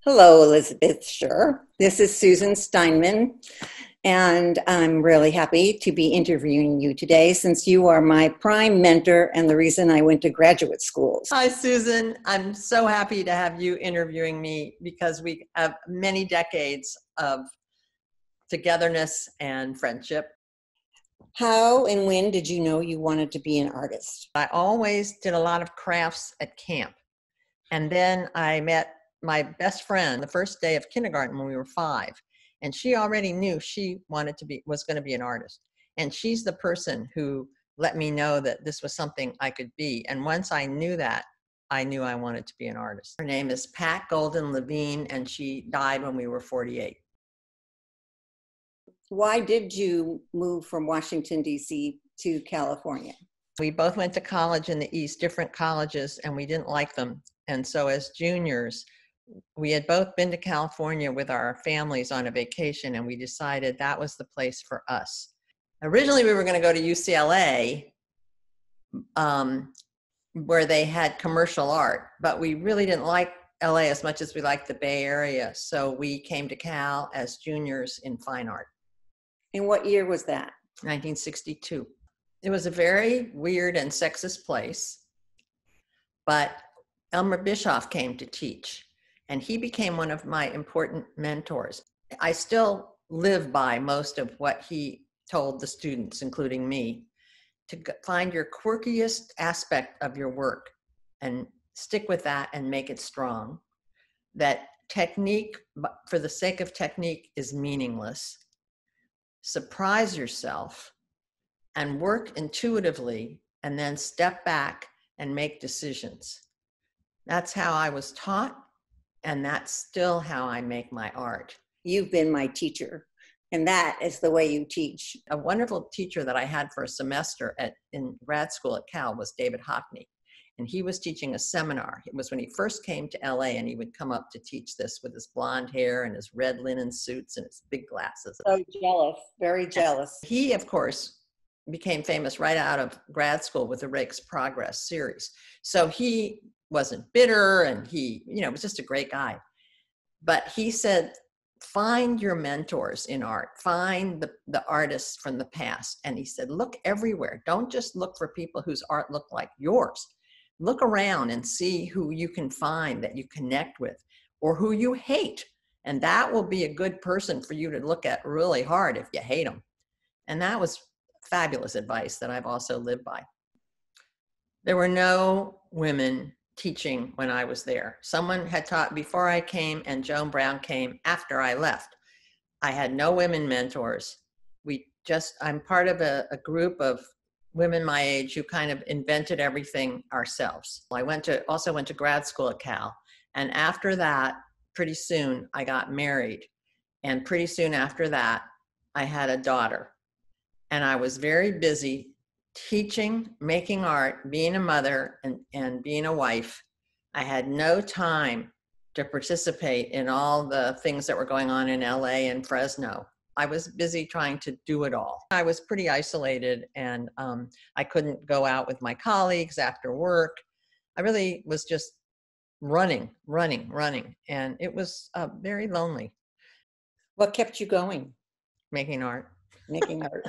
Hello, Elizabeth Sher. This is Susan Steinman, and I'm really happy to be interviewing you today since you are my prime mentor and the reason I went to graduate schools. Hi, Susan. I'm so happy to have you interviewing me because we have many decades of togetherness and friendship. How and when did you know you wanted to be an artist? I always did a lot of crafts at camp. And then I met my best friend the first day of kindergarten when we were 5. And she already knew she was going to be an artist. And she's the person who let me know that this was something I could be. And once I knew that, I knew I wanted to be an artist. Her name is Pat Golden Levine, and she died when we were 48. Why did you move from Washington, D.C. to California? We both went to college in the East, different colleges, and we didn't like them. And so as juniors, we had both been to California with our families on a vacation, and we decided that was the place for us. Originally, we were going to go to UCLA, where they had commercial art, but we really didn't like LA as much as we liked the Bay Area. So we came to Cal as juniors in fine art. And what year was that? 1962. It was a very weird and sexist place, but Elmer Bischoff came to teach, and he became one of my important mentors. I still live by most of what he told the students, including me, to find your quirkiest aspect of your work and stick with that and make it strong. That technique, for the sake of technique, is meaningless. Surprise yourself and work intuitively, and then step back and make decisions. That's how I was taught, and that's still how I make my art. You've been my teacher, and that is the way you teach. A wonderful teacher that I had for a semester in grad school at Cal was David Hockney, and he was teaching a seminar. It was when he first came to LA, and he would come up to teach this with his blonde hair and his red linen suits and his big glasses. So jealous, very jealous. He, of course, became famous right out of grad school with the Rake's Progress series. So he wasn't bitter, and he, was just a great guy. But he said, find your mentors in art, find the artists from the past. And he said, look everywhere. Don't just look for people whose art look like yours. Look around and see who you can find that you connect with or who you hate. And that will be a good person for you to look at really hard if you hate them. And that was fabulous advice that I've also lived by. There were no women teaching when I was there. Someone had taught before I came, and Joan Brown came after I left. I had no women mentors. I'm part of a group of women my age who kind of invented everything ourselves. I also went to grad school at Cal. And after that, pretty soon I got married. And pretty soon after that, I had a daughter. And I was very busy teaching, making art, being a mother, and being a wife. I had no time to participate in all the things that were going on in LA and Fresno. I was busy trying to do it all. I was pretty isolated, and I couldn't go out with my colleagues after work. I really was just running, and it was very lonely. What kept you going? Making art. Making art.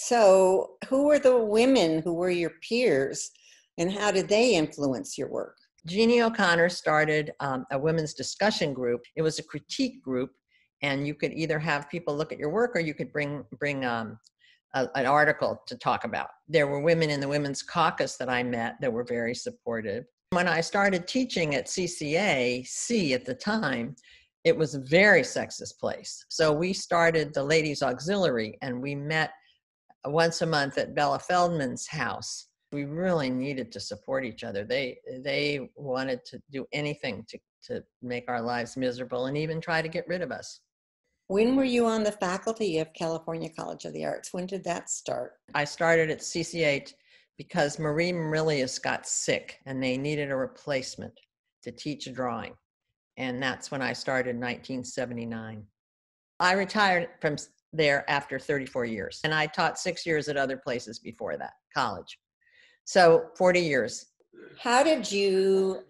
So who were the women who were your peers, and how did they influence your work? Jeannie O'Connor started a women's discussion group. It was a critique group, and you could either have people look at your work, or you could bring an article to talk about. There were women in the Women's Caucus that I met that were very supportive. When I started teaching at CCAC at the time, it was a very sexist place. So we started the Ladies Auxiliary, and we met once a month at Bella Feldman's house. We really needed to support each other. They wanted to do anything to make our lives miserable and even try to get rid of us. When were you on the faculty of California College of the Arts? When did that start? I started at CCH because Marie Maurilius got sick and they needed a replacement to teach drawing. And that's when I started in 1979. I retired from there after 34 years. And I taught 6 years at other places before that, college. So 40 years. How did you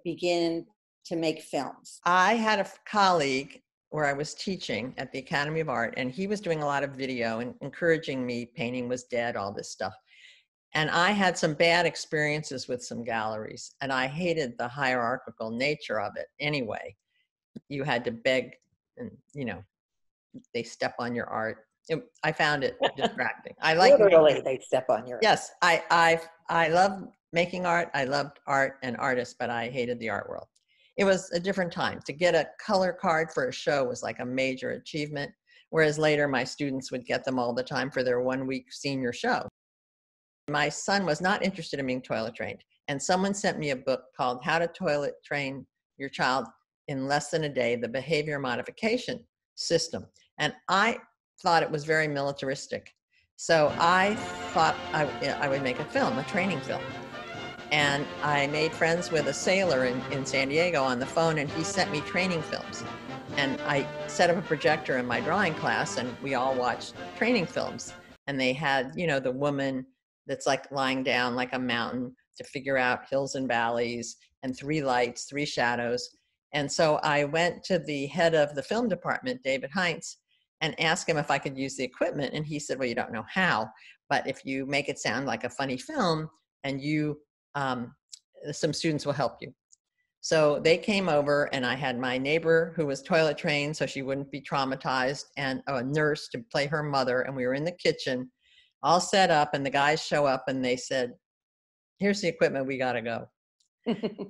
begin to make films? I had a colleague where I was teaching at the Academy of Art, and he was doing a lot of video and encouraging me. Painting was dead, all this stuff. And I had some bad experiences with some galleries, and I hated the hierarchical nature of it anyway. You had to beg, and they step on your art. I found it distracting. I like literally they step on your. Yes, I love making art. I loved art and artists, but I hated the art world. It was a different time. To get a color card for a show was like a major achievement, whereas later my students would get them all the time for their 1-week senior show. My son was not interested in being toilet trained, and someone sent me a book called How to Toilet Train Your Child in Less Than a Day, the Behavior Modification System. And I thought it was very militaristic. So I thought I would make a film, a training film. And I made friends with a sailor in San Diego on the phone, and he sent me training films. And I set up a projector in my drawing class, and we all watched training films. And they had, the woman that's like lying down like a mountain to figure out hills and valleys, and 3 lights, 3 shadows. And so I went to the head of the film department, David Heinz, and asked him if I could use the equipment. And he said, well, you don't know how, but if you make it sound like a funny film, and some students will help you. So they came over, and I had my neighbor who was toilet trained so she wouldn't be traumatized, and a nurse to play her mother. And we were in the kitchen all set up, and the guys show up and they said, here's the equipment, we gotta go.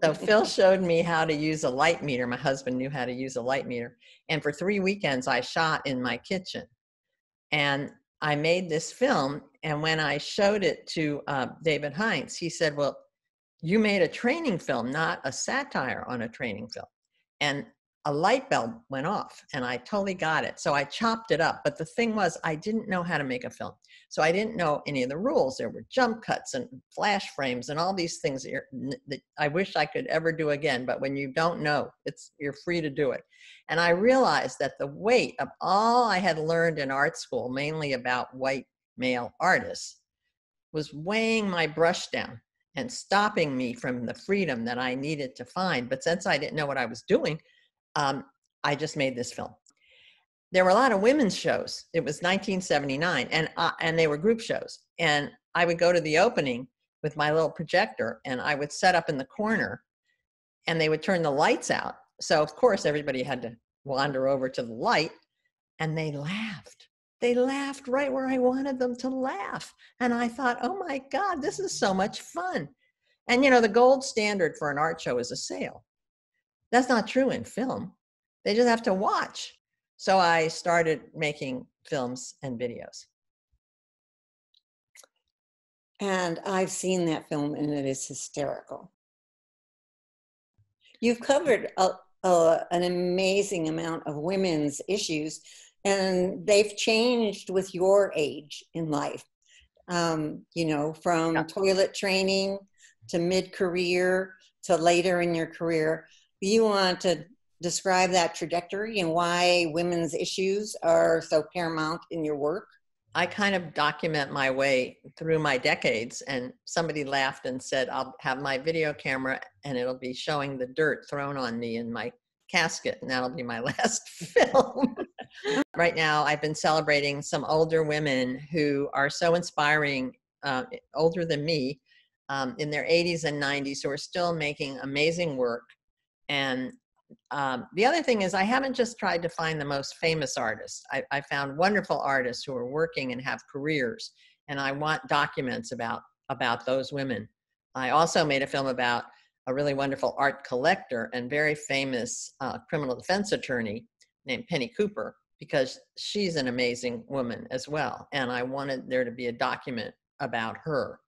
So Phil showed me how to use a light meter. My husband knew how to use a light meter. And for 3 weekends, I shot in my kitchen. And I made this film. And when I showed it to David Heinz, he said, well, you made a training film, not a satire on a training film. And a light bulb went off, and I totally got it. So I chopped it up. But the thing was, I didn't know how to make a film. So I didn't know any of the rules. There were jump cuts and flash frames and all these things that I wish I could ever do again. But when you don't know, you're free to do it. And I realized that the weight of all I had learned in art school, mainly about white male artists, was weighing my brush down and stopping me from the freedom that I needed to find. But since I didn't know what I was doing, I just made this film. There were a lot of women's shows. It was 1979, and they were group shows. And I would go to the opening with my little projector, and I would set up in the corner, and they would turn the lights out. So of course everybody had to wander over to the light, and they laughed. They laughed right where I wanted them to laugh. And I thought, oh my God, this is so much fun. And the gold standard for an art show is a sale. That's not true in film. They just have to watch. So I started making films and videos. And I've seen that film, and it is hysterical. You've covered an amazing amount of women's issues, and they've changed with your age in life. From toilet training to mid-career to later in your career. You want to describe that trajectory and why women's issues are so paramount in your work? I kind of document my way through my decades, and somebody laughed and said, I'll have my video camera and it'll be showing the dirt thrown on me in my casket, and that'll be my last film. Right now, I've been celebrating some older women who are so inspiring, older than me, in their 80s and 90s, who are still making amazing work. And the other thing is, I haven't just tried to find the most famous artists. I found wonderful artists who are working and have careers, and I want documents about those women. I also made a film about a really wonderful art collector and very famous criminal defense attorney named Penny Cooper, because she's an amazing woman as well. And I wanted there to be a document about her.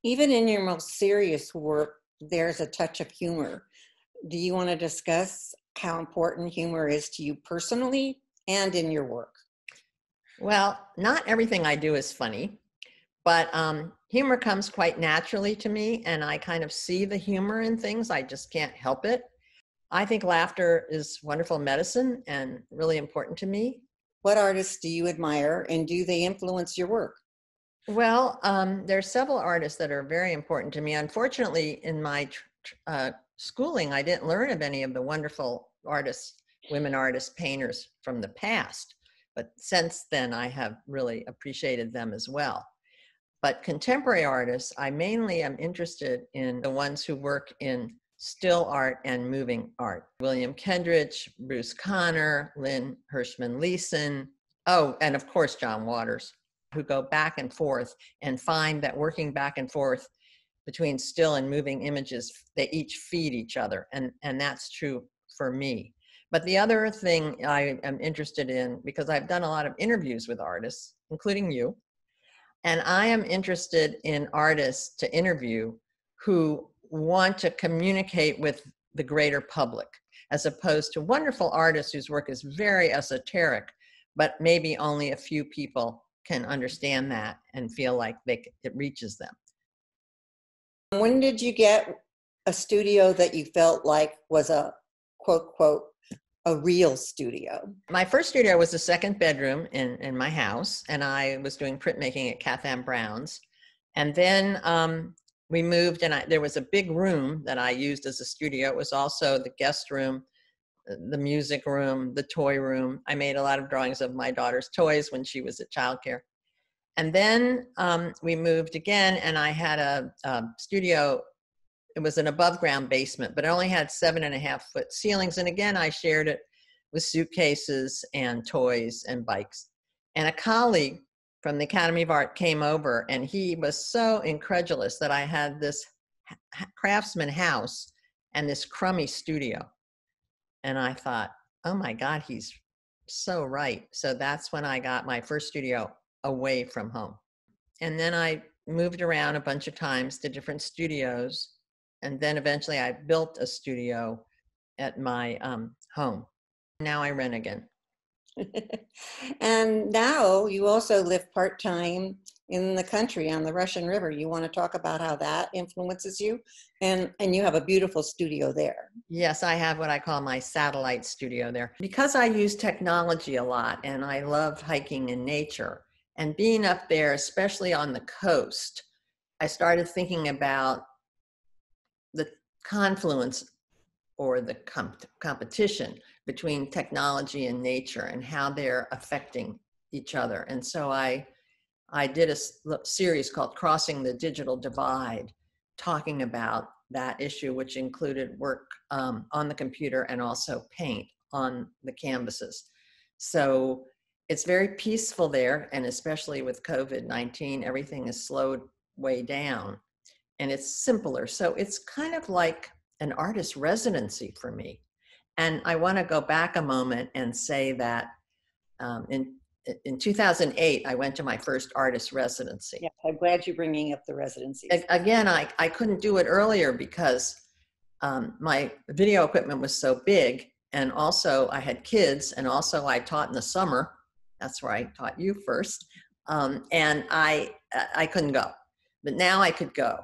Even in your most serious work, there's a touch of humor. Do you want to discuss how important humor is to you personally and in your work? Well, not everything I do is funny, but humor comes quite naturally to me, and I kind of see the humor in things. I just can't help it. I think laughter is wonderful medicine and really important to me. What artists do you admire, and do they influence your work? Well, there are several artists that are very important to me. Unfortunately, in my schooling, I didn't learn of any of the wonderful artists, women artists, painters from the past. But since then, I have really appreciated them as well. But contemporary artists, I mainly am interested in the ones who work in still art and moving art. William Kendridge, Bruce Conner, Lynn Hirschman Leeson, oh, and of course, John Waters, who go back and forth and find that working back and forth between still and moving images, they each feed each other. And that's true for me. But the other thing I am interested in, because I've done a lot of interviews with artists, including you, and I am interested in artists to interview who want to communicate with the greater public, as opposed to wonderful artists whose work is very esoteric, but maybe only a few people can understand that and feel like it reaches them. When did you get a studio that you felt like was a quote, quote, a real studio? My first studio was the second bedroom in my house, and I was doing printmaking at Cathan Brown's. And then we moved, and there was a big room that I used as a studio. It was also the guest room, the music room, the toy room. I made a lot of drawings of my daughter's toys when she was at childcare. And then we moved again, and I had a studio. It was an above ground basement, but it only had 7.5-foot ceilings. And again, I shared it with suitcases and toys and bikes. And a colleague from the Academy of Art came over, and he was so incredulous that I had this craftsman house and this crummy studio. And I thought, oh my God, he's so right. So that's when I got my first studio away from home. And then I moved around a bunch of times to different studios. And then eventually I built a studio at my home. Now I rent again. And now you also live part-time in the country on the Russian River. You want to talk about how that influences you? And you have a beautiful studio there. Yes, I have what I call my satellite studio there. Because I use technology a lot and I love hiking in nature and being up there, especially on the coast, I started thinking about the confluence or the competition between technology and nature and how they're affecting each other. And so I did a series called Crossing the Digital Divide, talking about that issue, which included work on the computer and also paint on the canvases. So it's very peaceful there, and especially with COVID-19, everything is slowed way down. And it's simpler. So it's kind of like an artist residency for me. And I want to go back a moment and say that in 2008, I went to my first artist residency. Yeah, I'm glad you're bringing up the residencies. Again, I couldn't do it earlier because my video equipment was so big. And also I had kids, and also I taught in the summer. That's where I taught you first. And I couldn't go, but now I could go.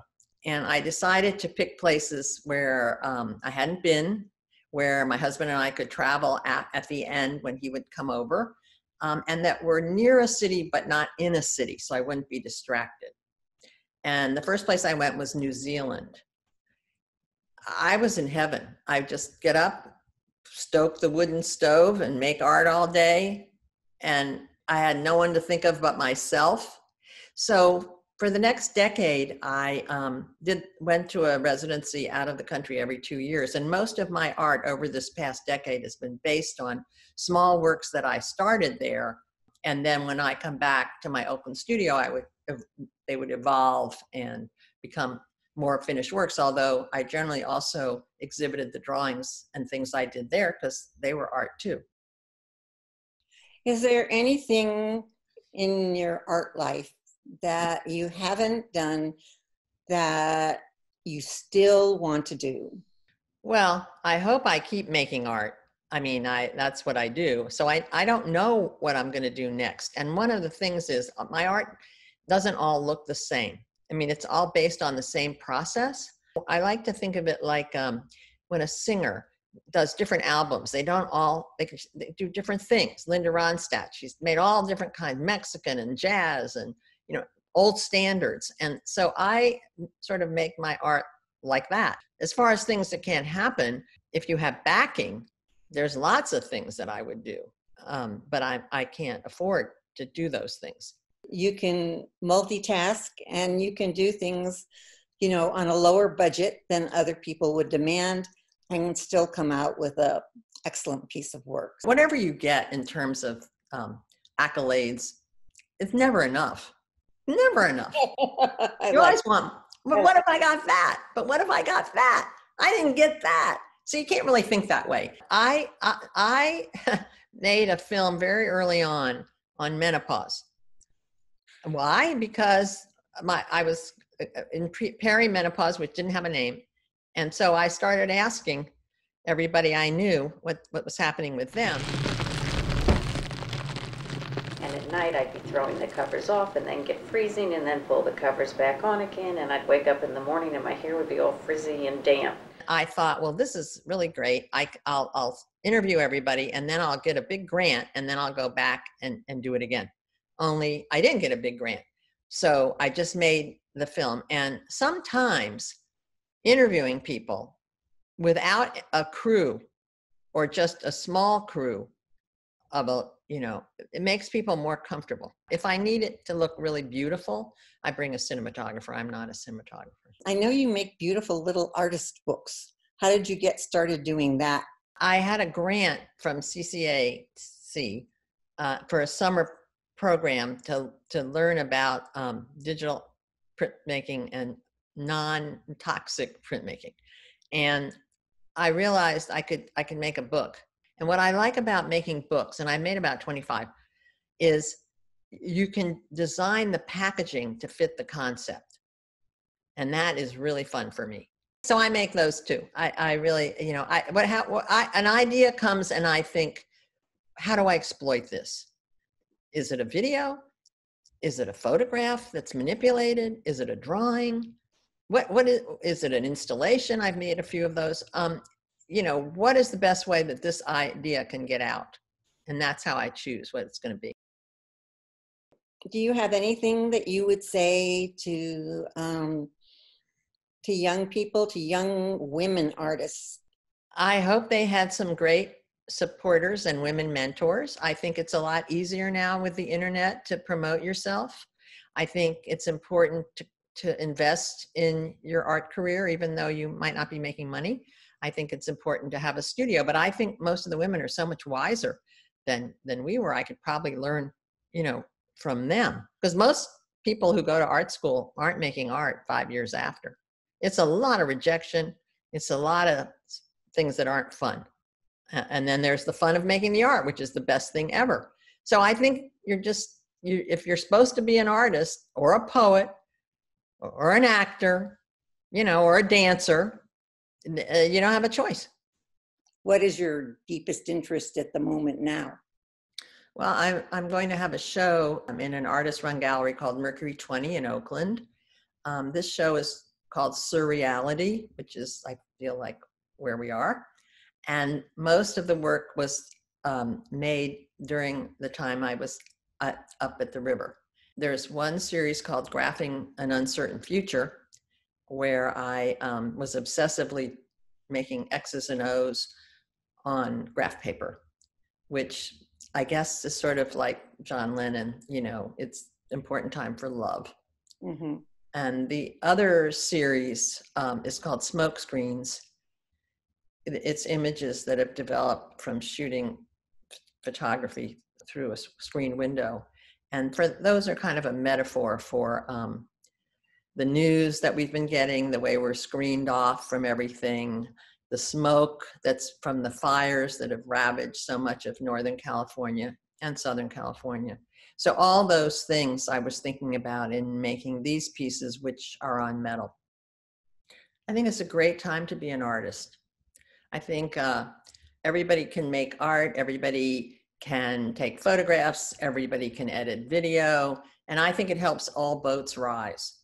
And I decided to pick places where I hadn't been, where my husband and I could travel at the end when he would come over, and that were near a city but not in a city, so I wouldn't be distracted. And the first place I went was New Zealand. I was in heaven. I just get up, stoke the wooden stove, and make art all day. And I had no one to think of but myself. So for the next decade, I went to a residency out of the country every 2 years. And most of my art over this past decade has been based on small works that I started there. And then when I come back to my open studio, they would evolve and become more finished works, although I generally also exhibited the drawings and things I did there because they were art too. Is there anything in your art life that you haven't done that you still want to do? Well, I hope I keep making art. I mean, that's what I do. So I don't know what I'm going to do next. And one of the things is my art doesn't all look the same. I mean, it's all based on the same process. I like to think of it like when a singer does different albums, they do different things. Linda Ronstadt, she's made all different kinds, Mexican and jazz and, old standards. And so I sort of make my art like that. As far as things that can't happen, if you have backing, there's lots of things that I would do. But I can't afford to do those things. You can multitask and you can do things, you know, on a lower budget than other people would demand, and still come out with a excellent piece of work. Whatever you get in terms of accolades, it's never enough. Never enough. You always want, but what if I got that? But what if I got that? I didn't get that. So you can't really think that way. I made a film very early on menopause. Why? Because I was in perimenopause, which didn't have a name. And so I started asking everybody I knew what was happening with them. And at night I'd be throwing the covers off and then get freezing and then pull the covers back on again. And I'd wake up in the morning and my hair would be all frizzy and damp. I thought, well, this is really great. I'll interview everybody and then I'll get a big grant and then I'll go back and do it again. Only I didn't get a big grant. So I just made the film. And sometimes interviewing people without a crew or just a small crew of a, you know, it makes people more comfortable. If I need it to look really beautiful, I bring a cinematographer. I'm not a cinematographer. I know you make beautiful little artist books. How did you get started doing that? I had a grant from CCAC for a summer program to learn about digital printmaking and non-toxic printmaking. And I realized I could make a book. And what I like about making books, and I made about 25, is you can design the packaging to fit the concept. And that is really fun for me. So I make those too. I really, you know, an idea comes and I think, how do I exploit this? Is it a video? Is it a photograph that's manipulated? Is it a drawing? What is it an installation? I've made a few of those. You know, what is the best way that this idea can get out? And that's how I choose what it's going to be. Do you have anything that you would say to young people, to young women artists? I hope they had some great supporters and women mentors. I think it's a lot easier now with the internet to promote yourself. I think it's important to invest in your art career, even though you might not be making money. I think it's important to have a studio, but I think most of the women are so much wiser than we were. I could probably learn, you know, from them, because most people who go to art school aren't making art 5 years after. It's a lot of rejection. It's a lot of things that aren't fun. And then there's the fun of making the art, which is the best thing ever. So I think if you're supposed to be an artist or a poet or an actor, you know, or a dancer, you don't have a choice. What is your deepest interest at the moment now? Well, I'm going to have a show in an artist-run gallery called Mercury 20 in Oakland. This show is called Surreality, which is, I feel like, where we are. And most of the work was made during the time I was up at the river. There's one series called Graphing an Uncertain Future, where I was obsessively making X's and O's on graph paper, which I guess is sort of like John Lennon, you know, it's important time for love. Mm-hmm. And the other series is called Smoke Screens. It's images that have developed from shooting photography through a screen window. And those are kind of a metaphor for the news that we've been getting, the way we're screened off from everything, the smoke that's from the fires that have ravaged so much of Northern California and Southern California. So all those things I was thinking about in making these pieces, which are on metal. I think it's a great time to be an artist. I think everybody can make art, everybody can take photographs, everybody can edit video, and I think it helps all boats rise.